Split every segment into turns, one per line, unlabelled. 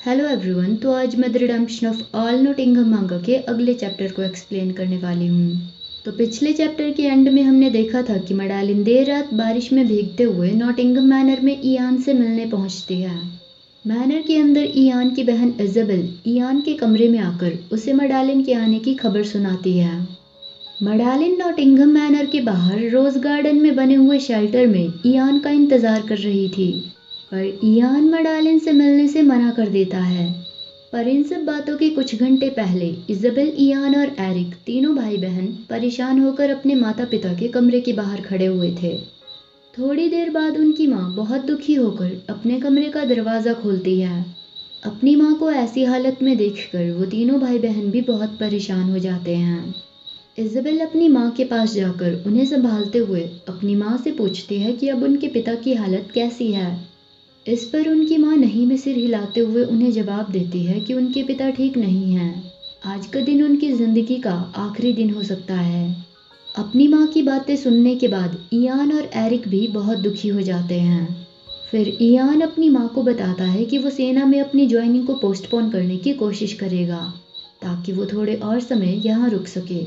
Hello everyone. तो आज मैं the redemption of all Nottingham मांगा के अगले चैप्टर को एक्सप्लेन करने वाली हूँ। तो पिछले चैप्टर के एंड में हमने देखा था कि मडालिन देर रात बारिश में भीगते हुए नॉटिंघम मैनर में इयान से मिलने पहुँचती है। मैनर के अंदर इयान की बहन इज़ाबेल इयान के कमरे में आकर उसे मडालिन के आने की खबर सुनाती है। मडालिन नॉटिंघम मैनर के बाहर रोज गार्डन में बने हुए शेल्टर में इयान का इंतजार कर रही थी, पर इयान मडालिन से मिलने से मना कर देता है। पर इन सब बातों के कुछ घंटे पहले इज़ाबेल, इयान और एरिक तीनों भाई बहन परेशान होकर अपने माता पिता के कमरे के बाहर खड़े हुए थे। थोड़ी देर बाद उनकी माँ बहुत दुखी होकर अपने कमरे का दरवाज़ा खोलती है। अपनी माँ को ऐसी हालत में देखकर वो तीनों भाई बहन भी बहुत परेशान हो जाते हैं। इज़ाबेल अपनी माँ के पास जाकर उन्हें संभालते हुए अपनी माँ से पूछती है कि अब उनके पिता की हालत कैसी है। इस पर उनकी माँ नहीं में सिर हिलाते हुए उन्हें जवाब देती है कि उनके पिता ठीक नहीं हैं। आज का दिन उनकी ज़िंदगी का आखिरी दिन हो सकता है। अपनी माँ की बातें सुनने के बाद इयान और एरिक भी बहुत दुखी हो जाते हैं। फिर इयान अपनी माँ को बताता है कि वो सेना में अपनी ज्वाइनिंग को पोस्टपोन करने की कोशिश करेगा ताकि वो थोड़े और समय यहाँ रुक सके।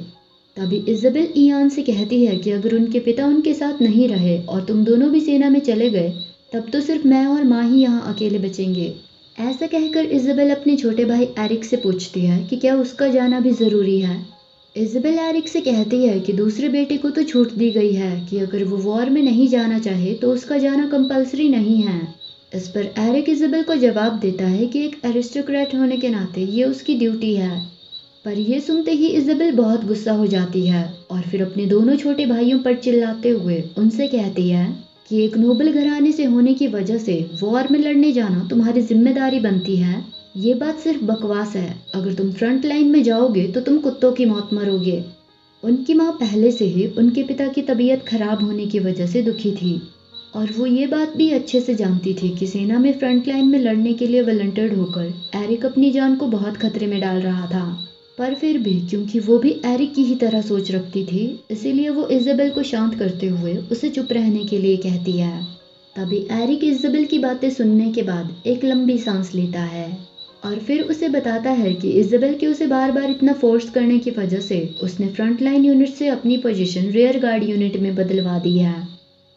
तभी इज़ाबेल इयान से कहती है कि अगर उनके पिता उनके साथ नहीं रहे और तुम दोनों भी सेना में चले गए तब तो सिर्फ मैं और माँ ही यहाँ अकेले बचेंगे। ऐसा कहकर इज़ाबेल अपने छोटे भाई एरिक से पूछती है कि क्या उसका जाना भी ज़रूरी है। इज़ाबेल एरिक से कहती है कि दूसरे बेटे को तो छूट दी गई है कि अगर वो वॉर में नहीं जाना चाहे तो उसका जाना कंपलसरी नहीं है। इस पर एरिक इज़ाबेल को जवाब देता है कि एक एरिस्टोक्रेट होने के नाते ये उसकी ड्यूटी है। पर यह सुनते ही इज़ाबेल बहुत गुस्सा हो जाती है और फिर अपने दोनों छोटे भाइयों पर चिल्लाते हुए उनसे कहती है कि एक नोबल घराने से होने की वजह से वॉर में लड़ने जाना तुम्हारी जिम्मेदारी बनती है। ये बात सिर्फ बकवास है। अगर तुम फ्रंट लाइन में जाओगे तो तुम कुत्तों की मौत मरोगे। उनकी माँ पहले से ही उनके पिता की तबीयत खराब होने की वजह से दुखी थी और वो ये बात भी अच्छे से जानती थी कि सेना में फ्रंट लाइन में लड़ने के लिए वॉलंटियर्ड होकर एरिक अपनी जान को बहुत खतरे में डाल रहा था। पर फिर भी क्योंकि वो भी एरिक की ही तरह सोच रखती थी, इसीलिए वो इज़ाबेल को शांत करते हुए उसे चुप रहने के लिए कहती है। तभी एरिक इज़ाबेल की बातें सुनने के बाद एक लंबी सांस लेता है और फिर उसे बताता है कि इज़ाबेल के उसे बार बार इतना फोर्स करने की वजह से उसने फ्रंट लाइन यूनिट से अपनी पोजीशन रियर गार्ड यूनिट में बदलवा दी है।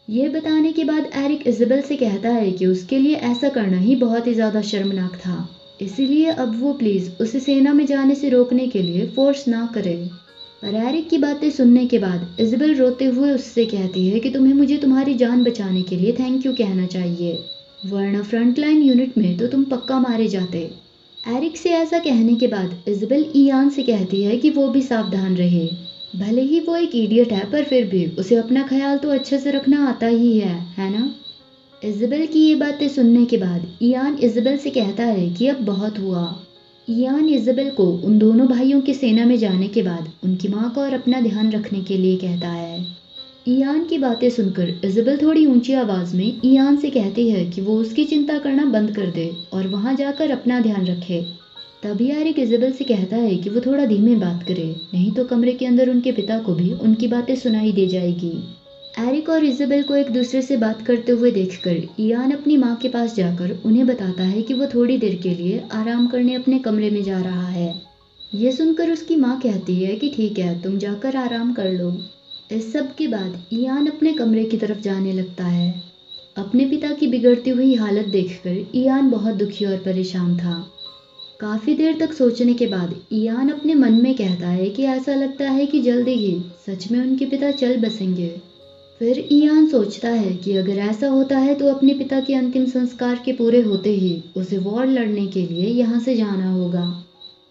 ये बताने के बाद एरिक इज़ाबेल से कहता है कि उसके लिए ऐसा करना ही बहुत ही ज़्यादा शर्मनाक था, इसीलिए अब वो प्लीज़ उसे सेना में जाने से रोकने के लिए फोर्स ना करे। पर एरिक की बातें सुनने के बाद इज़ाबेल रोते हुए उससे कहती है कि तुम्हें मुझे तुम्हारी जान बचाने के लिए थैंक यू कहना चाहिए, वरना फ्रंट लाइन यूनिट में तो तुम पक्का मारे जाते। एरिक से ऐसा कहने के बाद इज़ाबेल इयान से कहती है कि वो भी सावधान रहे। भले ही वो एक इडियट है पर फिर भी उसे अपना ख्याल तो अच्छे से रखना आता ही है ना। इज़ाबेल की ये बातें सुनने के बाद इयान इज़ाबेल से कहता है कि अब बहुत हुआ। इयान इज़ाबेल को उन दोनों भाइयों के सेना में जाने के बाद उनकी माँ को और अपना ध्यान रखने के लिए कहता है। इयान की बातें सुनकर इज़ाबेल थोड़ी ऊंची आवाज़ में इयान से कहती है कि वो उसकी चिंता करना बंद कर दे और वहाँ जाकर अपना ध्यान रखे। तभी एरिक इज़ाबेल से कहता है कि वो थोड़ा धीमे बात करे, नहीं तो कमरे के अंदर उनके पिता को भी उनकी बातें सुनाई दे जाएगी। एरिक और इज़ाबेल को एक दूसरे से बात करते हुए देखकर इयान अपनी माँ के पास जाकर उन्हें बताता है कि वो थोड़ी देर के लिए आराम करने अपने कमरे में जा रहा है। ये सुनकर उसकी माँ कहती है कि ठीक है, तुम जाकर आराम कर लो। इस सब के बाद इयान अपने कमरे की तरफ जाने लगता है। अपने पिता की बिगड़ती हुई हालत देखकर इयान बहुत दुखी और परेशान था। काफ़ी देर तक सोचने के बाद इयान अपने मन में कहता है कि ऐसा लगता है कि जल्दी ही सच में उनके पिता चल बसेंगे। फिर इयान सोचता है कि अगर ऐसा होता है तो अपने पिता के अंतिम संस्कार के पूरे होते ही उसे वॉर लड़ने के लिए यहाँ से जाना होगा।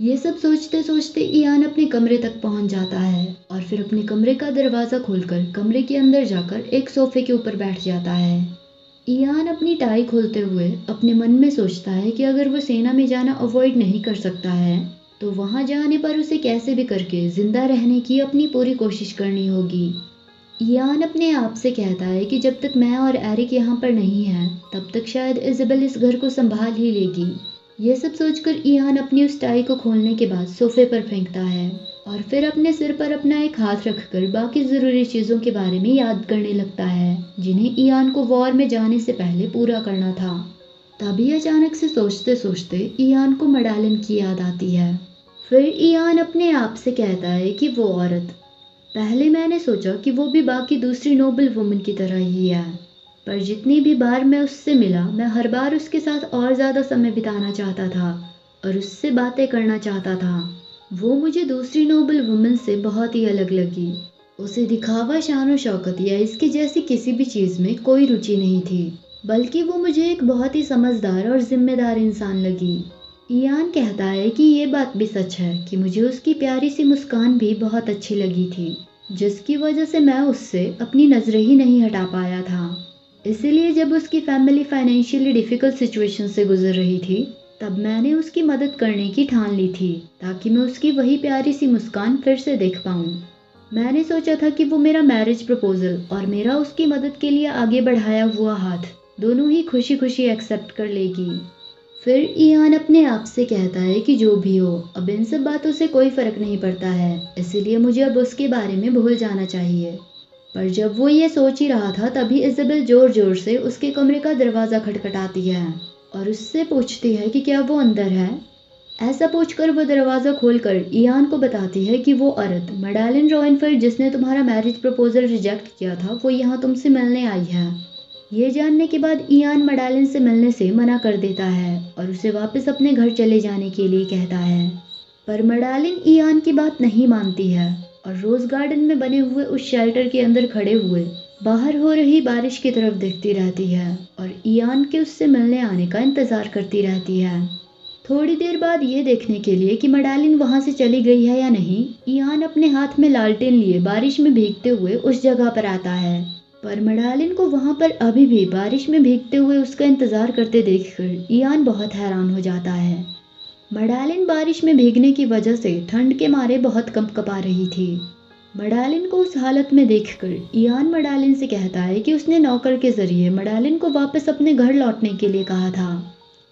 ये सब सोचते सोचते इयान अपने कमरे तक पहुँच जाता है और फिर अपने कमरे का दरवाज़ा खोलकर कमरे के अंदर जाकर एक सोफे के ऊपर बैठ जाता है। इयान अपनी टाई खोलते हुए अपने मन में सोचता है कि अगर वो सेना में जाना अवॉइड नहीं कर सकता है तो वहाँ जाने पर उसे कैसे भी करके जिंदा रहने की अपनी पूरी कोशिश करनी होगी। इयान अपने आप से कहता है कि जब तक मैं और एरिक यहाँ पर नहीं हैं तब तक शायद इज़ाबेल इस घर को संभाल ही लेगी। ये सब सोचकर इयान अपनी उस टाई को खोलने के बाद सोफे पर फेंकता है और फिर अपने सिर पर अपना एक हाथ रखकर बाकी ज़रूरी चीज़ों के बारे में याद करने लगता है जिन्हें इयान को वॉर में जाने से पहले पूरा करना था। तभी अचानक से सोचते सोचते ईयान को मडालिन की याद आती है। फिर ईयान अपने आप से कहता है कि वो औरत, पहले मैंने सोचा कि वो भी बाकी दूसरी नोबल वुमन की तरह ही है, पर जितनी भी बार मैं उससे मिला मैं हर बार उसके साथ और ज़्यादा समय बिताना चाहता था और उससे बातें करना चाहता था। वो मुझे दूसरी नोबल वुमन से बहुत ही अलग लगी। उसे दिखावा, शान शौकत या इसके जैसी किसी भी चीज़ में कोई रुचि नहीं थी, बल्कि वो मुझे एक बहुत ही समझदार और जिम्मेदार इंसान लगी। ईयान कहता है कि ये बात भी सच है कि मुझे उसकी प्यारी सी मुस्कान भी बहुत अच्छी लगी थी, जिसकी वजह से मैं उससे अपनी नज़रें ही नहीं हटा पाया था। इसीलिए जब उसकी फैमिली फाइनेंशियली डिफ़िकल्ट सिचुएशन से गुजर रही थी, तब मैंने उसकी मदद करने की ठान ली थी ताकि मैं उसकी वही प्यारी सी मुस्कान फिर से देख पाऊँ। मैंने सोचा था कि वो मेरा मैरिज प्रपोजल और मेरा उसकी मदद के लिए आगे बढ़ाया हुआ हाथ दोनों ही खुशी खुशी एक्सेप्ट कर लेगी। फिर ईयान अपने आप से कहता है कि जो भी हो, अब इन सब बातों से कोई फर्क नहीं पड़ता है, इसीलिए मुझे अब उसके बारे में भूल जाना चाहिए। पर जब वो ये सोच ही रहा था तभी इज़ाबेल जोर जोर से उसके कमरे का दरवाज़ा खटखटाती है और उससे पूछती है कि क्या वो अंदर है। ऐसा पूछकर वो दरवाज़ा खोलकर ईयान को बताती है कि वो औरत मडालिन रॉइनफेल्ड जिसने तुम्हारा मैरिज प्रपोजल रिजेक्ट किया था, वो यहाँ तुमसे मिलने आई है। ये जानने के बाद ईयान मडालिन से मिलने से मना कर देता है और उसे वापस अपने घर चले जाने के लिए कहता है। पर मडालिन ईयान की बात नहीं मानती है और रोज़ गार्डन में बने हुए उस शेल्टर के अंदर खड़े हुए बाहर हो रही बारिश की तरफ देखती रहती है और ईयान के उससे मिलने आने का इंतज़ार करती रहती है। थोड़ी देर बाद ये देखने के लिए कि मडालिन वहाँ से चली गई है या नहीं, ईयान अपने हाथ में लालटेन लिए बारिश में भीगते हुए उस जगह पर आता है। पर मडालिन को वहाँ पर अभी भी बारिश में भीगते हुए उसका इंतज़ार करते देखकर ईयान बहुत हैरान हो जाता है। मडालिन बारिश में भीगने की वजह से ठंड के मारे बहुत कंपकपा रही थी। मडालिन को उस हालत में देखकर ईयान मडालिन से कहता है कि उसने नौकर के ज़रिए मडालिन को वापस अपने घर लौटने के लिए कहा था।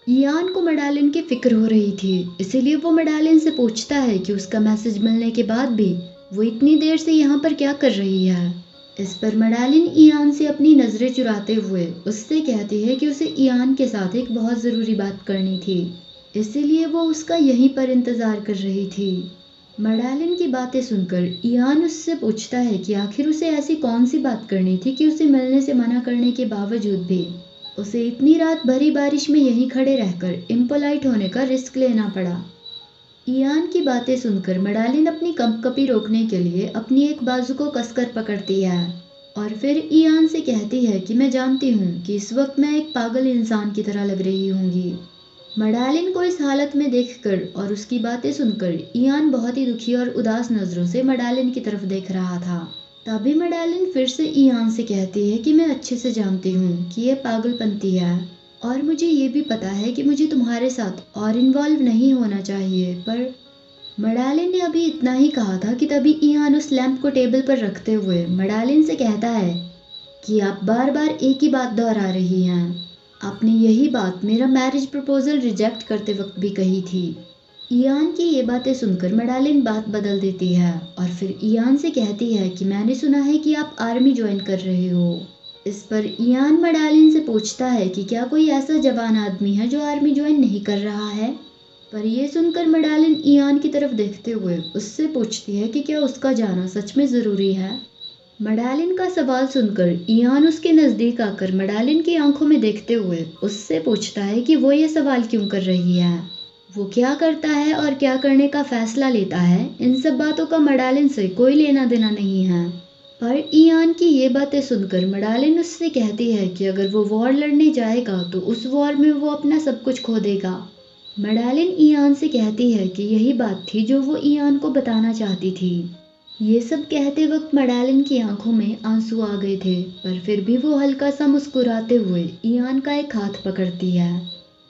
ईयान को मडालिन की फिक्र हो रही थी, इसीलिए वो मडालिन से पूछता है कि उसका मैसेज मिलने के बाद भी वो इतनी देर से यहाँ पर क्या कर रही है। इस पर मडालिन ईयान से अपनी नज़रें चुराते हुए उससे कहती है कि उसे ईयान के साथ एक बहुत ज़रूरी बात करनी थी, इसीलिए वो उसका यहीं पर इंतज़ार कर रही थी। मडालिन की बातें सुनकर ईयान उससे पूछता है कि आखिर उसे ऐसी कौन सी बात करनी थी कि उसे मिलने से मना करने के बावजूद भी उसे इतनी रात भरी बारिश में यहीं खड़े रहकर इम्पोलाइट होने का रिस्क लेना पड़ा। ईयान की बातें सुनकर मडालिन अपनी कंपकपी रोकने के लिए अपनी एक बाजू को कसकर पकड़ती है और फिर ईयान से कहती है कि मैं जानती हूँ कि इस वक्त मैं एक पागल इंसान की तरह लग रही होंगी। मडालिन को इस हालत में देखकर और उसकी बातें सुनकर ईयान बहुत ही दुखी और उदास नज़रों से मडालिन की तरफ देख रहा था। तभी मडालिन फिर से ईयान से कहती है कि मैं अच्छे से जानती हूँ कि ये पागलपंती है और मुझे ये भी पता है कि मुझे तुम्हारे साथ और इन्वॉल्व नहीं होना चाहिए। पर मडालिन ने अभी इतना ही कहा था कि तभी ईयान उस लैंप को टेबल पर रखते हुए मडालिन से कहता है कि आप बार बार एक ही बात दोहरा रही हैं। आपने यही बात मेरा मैरिज प्रपोजल रिजेक्ट करते वक्त भी कही थी। ईयान की ये बातें सुनकर मडालिन बात बदल देती है और फिर ईयान से कहती है कि मैंने सुना है कि आप आर्मी ज्वाइन कर रहे हो। इस पर ईयान मडालिन से पूछता है कि क्या कोई ऐसा जवान आदमी है जो आर्मी ज्वाइन नहीं कर रहा है। पर यह सुनकर मडालिन ईयान की तरफ देखते हुए उससे पूछती है कि क्या उसका जाना सच में ज़रूरी है। मडालिन का सवाल सुनकर ईयान उसके नज़दीक आकर मडालिन की आंखों में देखते हुए उससे पूछता है कि वो ये सवाल क्यों कर रही है, वो क्या करता है और क्या करने का फैसला लेता है, इन सब बातों का मडालिन से कोई लेना देना नहीं है। पर ईयान की ये बातें सुनकर मडालिन उससे कहती है कि अगर वो वॉर लड़ने जाएगा तो उस वॉर में वो अपना सब कुछ खो देगा। मडालिन ईयान से कहती है कि यही बात थी जो वो ईयान को बताना चाहती थी। ये सब कहते वक्त मडालिन की आंखों में आंसू आ गए थे, पर फिर भी वो हल्का सा मुस्कुराते हुए ईयान का एक हाथ पकड़ती है।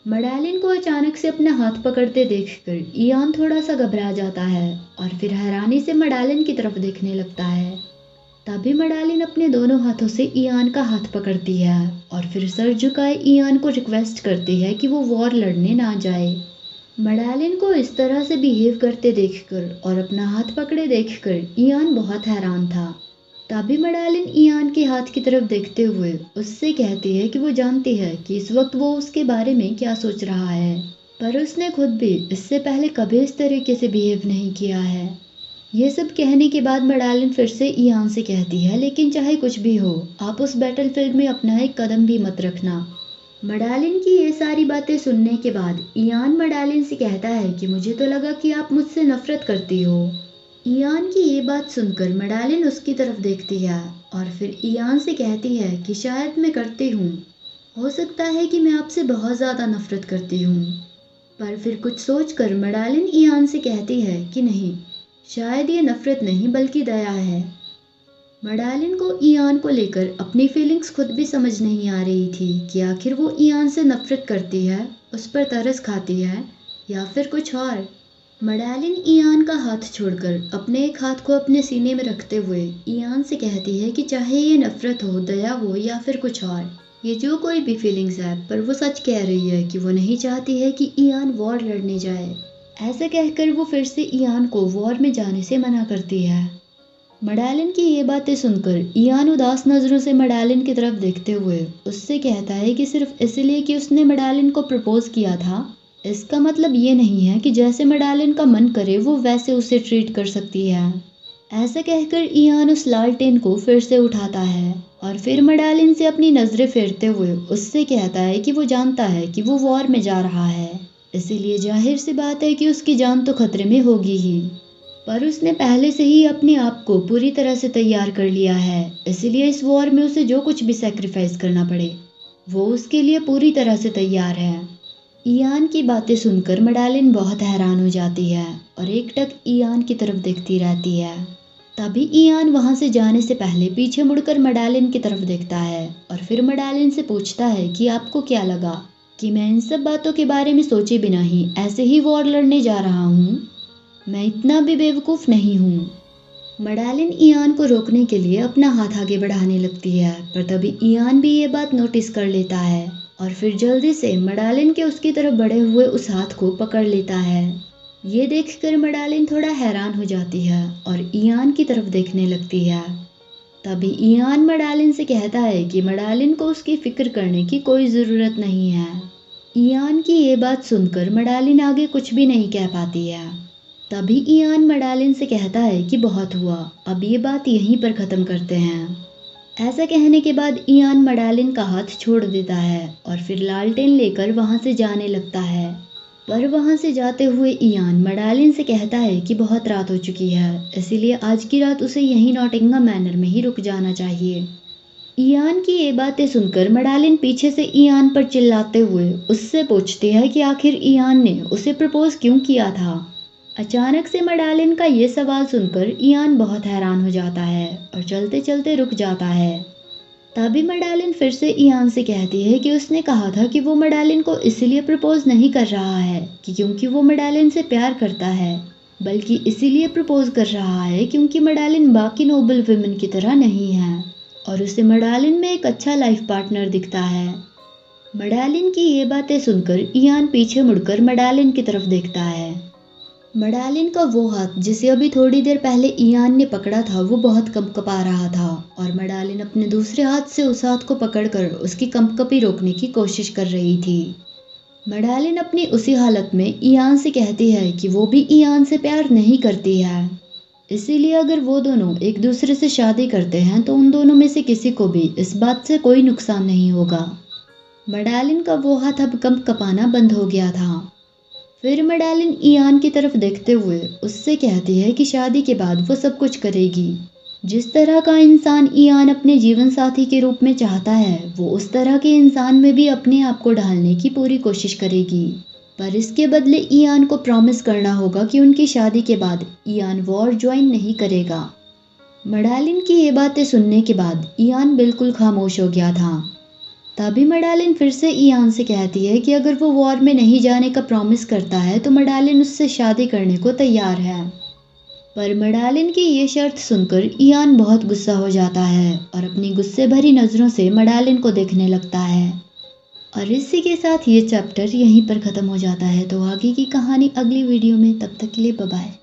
मडालिन को अचानक से अपना हाथ पकड़ते देखकर ईयान थोड़ा सा घबरा जाता है और फिर हैरानी से मडालिन की तरफ देखने लगता है। तभी मडालिन अपने दोनों हाथों से ईयान का हाथ पकड़ती है और फिर सर झुकाए ईयान को रिक्वेस्ट करती है कि वो वॉर लड़ने ना जाए। मडालिन को इस तरह से बिहेव करते देखकर और अपना हाथ पकड़े देखकर ईयान बहुत हैरान था। तभी मडालिन ईयान के हाथ की तरफ देखते हुए उससे कहती है कि वो जानती है कि इस वक्त वो उसके बारे में क्या सोच रहा है, पर उसने खुद भी इससे पहले कभी इस तरीके से बिहेव नहीं किया है। ये सब कहने के बाद मडालिन फिर से ईयान से कहती है, लेकिन चाहे कुछ भी हो, आप उस बैटलफील्ड में अपना एक कदम भी मत रखना। मडालिन की ये सारी बातें सुनने के बाद ईयान मडालिन से कहता है कि मुझे तो लगा कि आप मुझसे नफरत करती हो। ईयान की ये बात सुनकर मडालिन उसकी तरफ देखती है और फिर ईयान से कहती है कि शायद मैं करती हूँ, हो सकता है कि मैं आपसे बहुत ज़्यादा नफरत करती हूँ। पर फिर कुछ सोचकर मडालिन ईयान से कहती है कि नहीं, शायद ये नफरत नहीं बल्कि दया है। मडालिन को ईयान को लेकर अपनी फीलिंग्स खुद भी समझ नहीं आ रही थी कि आखिर वो ईयान से नफरत करती है, उस पर तरस खाती है या फिर कुछ और। मडालिन ईयान का हाथ छोड़कर अपने एक हाथ को अपने सीने में रखते हुए ईयान से कहती है कि चाहे ये नफरत हो, दया हो या फिर कुछ और, ये जो कोई भी फीलिंग्स है, पर वो सच कह रही है कि वो नहीं चाहती है कि ईयान वॉर लड़ने जाए। ऐसा कहकर वो फिर से ईयान को वॉर में जाने से मना करती है। मडालिन की ये बातें सुनकर ईयान उदास नज़रों से मडालिन की तरफ देखते हुए उससे कहता है कि सिर्फ इसलिए कि उसने मडालिन को प्रपोज किया था, इसका मतलब ये नहीं है कि जैसे मडालिन का मन करे वो वैसे उसे ट्रीट कर सकती है। ऐसा कहकर ईयान उस लालटेन को फिर से उठाता है और फिर मडालिन से अपनी नज़रें फेरते हुए उससे कहता है कि वो जानता है कि वो वॉर में जा रहा है, इसीलिए जाहिर सी बात है कि उसकी जान तो खतरे में होगी ही, पर उसने पहले से ही अपने आप को पूरी तरह से तैयार कर लिया है, इसीलिए इस वॉर में उसे जो कुछ भी सेक्रीफाइस करना पड़े वो उसके लिए पूरी तरह से तैयार है। ईयान की बातें सुनकर मडालिन बहुत हैरान हो जाती है और एकटक ईयान की तरफ देखती रहती है। तभी ईयान वहां से जाने से पहले पीछे मुड़कर मडालिन की तरफ देखता है और फिर मडालिन से पूछता है कि आपको क्या लगा कि मैं इन सब बातों के बारे में सोचे बिना ही ऐसे ही वॉर लड़ने जा रहा हूँ? मैं इतना भी बेवकूफ़ नहीं हूँ। मडालिन ईयान को रोकने के लिए अपना हाथ आगे बढ़ाने लगती है, पर तभी ईयान भी ये बात नोटिस कर लेता है और फिर जल्दी से मडालिन के उसकी तरफ बढ़े हुए उस हाथ को पकड़ लेता है। ये देखकर मडालिन थोड़ा हैरान हो जाती है और ईयान की तरफ देखने लगती है। तभी ईयान मडालिन से कहता है कि मडालिन को उसकी फिक्र करने की कोई ज़रूरत नहीं है। ईयान की ये बात सुनकर मडालिन आगे कुछ भी नहीं कह पाती है। तभी ईयान मडालिन से कहता है कि बहुत हुआ, अब ये बात यहीं पर ख़त्म करते हैं। ऐसा कहने के बाद ईयान मडालिन का हाथ छोड़ देता है और फिर लालटेन लेकर वहाँ से जाने लगता है। पर वहाँ से जाते हुए ईयान मडालिन से कहता है कि बहुत रात हो चुकी है, इसीलिए आज की रात उसे यहीं नॉटिंघम मैनर में ही रुक जाना चाहिए। ईयान की ये बातें सुनकर मडालिन पीछे से ईयान पर चिल्लाते हुए उससे पूछती है कि आखिर ईयान ने उसे प्रपोज क्यों किया था। अचानक से मडालिन का ये सवाल सुनकर ईयान बहुत हैरान हो जाता है और चलते चलते रुक जाता है। तभी मडालिन फिर से ईयान से कहती है कि उसने कहा था कि वो मडालिन को इसलिए प्रपोज नहीं कर रहा है कि क्योंकि वो मडालिन से प्यार करता है, बल्कि इसीलिए प्रपोज कर रहा है क्योंकि मडालिन बाकी नोबल वुमेन की तरह नहीं है और उसे मडालिन में एक अच्छा लाइफ पार्टनर दिखता है। मडालिन की ये बातें सुनकर ईयान पीछे मुड़कर मडालिन की तरफ देखता है। मडालिन का वो हाथ जिसे अभी थोड़ी देर पहले ईयान ने पकड़ा था वो बहुत कंपकपा रहा था और मडालिन अपने दूसरे हाथ से उस हाथ को पकड़कर उसकी कंपकपी रोकने की कोशिश कर रही थी। मडालिन अपनी उसी हालत में ईयान से कहती है कि वो भी ईयान से प्यार नहीं करती है, इसीलिए अगर वो दोनों एक दूसरे से शादी करते हैं तो उन दोनों में से किसी को भी इस बात से कोई नुकसान नहीं होगा। मडालिन का वो हाथ अब कंपकपाना बंद हो गया था। फिर मडालिन ईयान की तरफ देखते हुए उससे कहती है कि शादी के बाद वो सब कुछ करेगी। जिस तरह का इंसान ईयान अपने जीवन साथी के रूप में चाहता है वो उस तरह के इंसान में भी अपने आप को ढालने की पूरी कोशिश करेगी, पर इसके बदले ईयान को प्रॉमिस करना होगा कि उनकी शादी के बाद ईयान वॉर ज्वाइन नहीं करेगा। मडालिन की ये बातें सुनने के बाद ईयान बिल्कुल खामोश हो गया था। तभी मडालिन फिर से ईयान से कहती है कि अगर वो वॉर में नहीं जाने का प्रॉमिस करता है तो मडालिन उससे शादी करने को तैयार है। पर मडालिन की ये शर्त सुनकर ईयान बहुत गुस्सा हो जाता है और अपनी गुस्से भरी नज़रों से मडालिन को देखने लगता है। और इसी के साथ ये चैप्टर यहीं पर ख़त्म हो जाता है। तो आगे की कहानी अगली वीडियो में, तब तक के लिए बाय बाय।